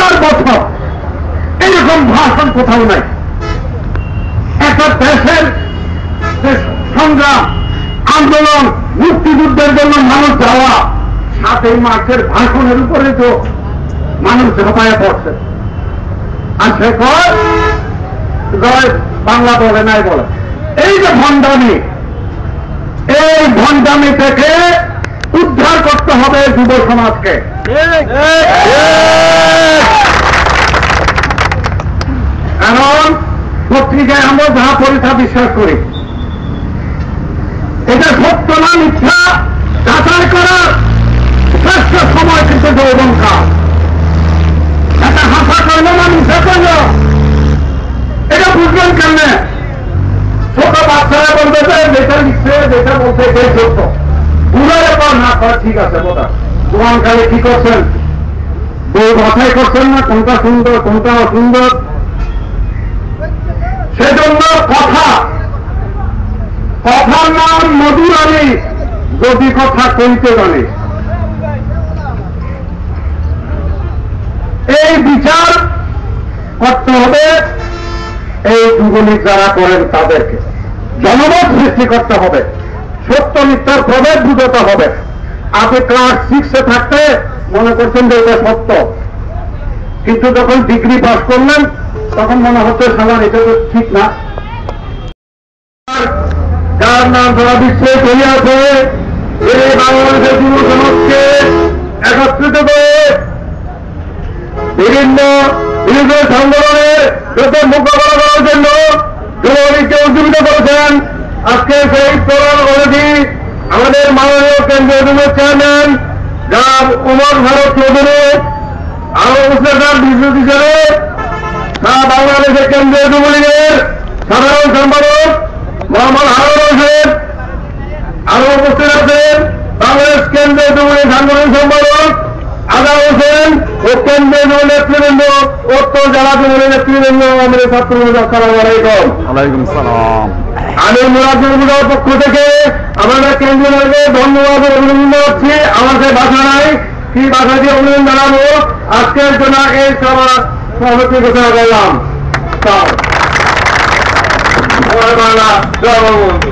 1000 বছর এরকম ভাষণ কোথাও নাই। একটা দেশের সংগ্রাম, আন্দোলন, মুক্তিযুদ্ধের জন্য মানুষ যাওয়া 7ই মার্চের ভাষণের উপরে তো মানুষ ঝাঁপায়া পড়ছে। আর সে কয় জয় বাংলা বলে নাই বলে। এই যে ভণ্ডামি, এই ভণ্ডামি থেকে উদ্ধার করতে হবে যুব সমাজকে। কারণ পত্রিকায় আমরা যাহা পড়ি তা বিশ্বাস করি, এটা সত্য না মিথ্যা যাচাই করার শ্রেষ্ঠ সময় কিন্তু যৌবনকাল। এটা হাসা করল না মিথ্যা করল, এটা বুঝবেন কেমনে? ছোট বাচ্চারা বলবে যে যেটা লিখছে যেটা বলছে এটাই সত্য, বুঝার পর না করা ঠিক আছে বোধা। জোয়ানকালে কি করছেন? বই বাছাই করছেন না কোনটা সুন্দর কোনটা অসুন্দর। সেজন্য কথার নাম মধুর আনি, যদি কথা কইতে জানে। এই বিচার করতে হবে এই যুগলীগ যারা করেন তাদেরকে, জনমত সৃষ্টি করতে হবে, সত্য মিথ্যার প্রভেদ বুঝতে হবে। আপনি ক্লাস 6-এ থাকতে মনে করছেন যে এটা সত্য, কিন্তু যখন ডিগ্রি পাস করলেন তখন মনে হচ্ছে সমান এটা তো ঠিক না। যার নাম সারা বিশ্বে চলিয়াছে, এই বাংলাদেশের যুব সমাজকে একত্রিত করে বিভিন্ন সংগঠনের মোকাবেলা করার জন্য যুবলীগকে উজ্জীবিত করেছেন। আজকে সেই প্রধান অতিথি আমাদের মাননীয় কেন্দ্রীয় যুব চেয়ারম্যান জনাব উমর ফারুক চৌধুরী, আরো উপস্থিত বিশেষ হিসেবে সারা বাংলাদেশের কেন্দ্রীয় যুবলীগের সাধারণ সম্পাদক মোহাম্মদ হারুন হোসেন, আরো উপস্থিত আছেন বাংলাদেশ কেন্দ্রীয় যুবলীগ সাংগঠনিক সম্পাদক আজহার হোসেন ও কেন্দ্রীয় যুব নেতৃবৃন্দ, উত্তর জেলা যুবলীগ নেতৃবৃন্দ, আমাদের ছাত্রবৃন্দ, আসসালামু আলাইকুম। ওয়ালাইকুম সালাম। আমি মুরাদুল পক্ষ থেকে আমাদের কেন্দ্রীয় দলকে ধন্যবাদ অভিনন্দন জানাচ্ছি। আমার সেই ভাষা নাই, কি ভাষা দিয়ে অভিনন্দন জানাবো। আজকের জন্য এই সভাপতি ঘোষণা করলাম। জয় বাংলা, জয় বঙ্গবন্ধু।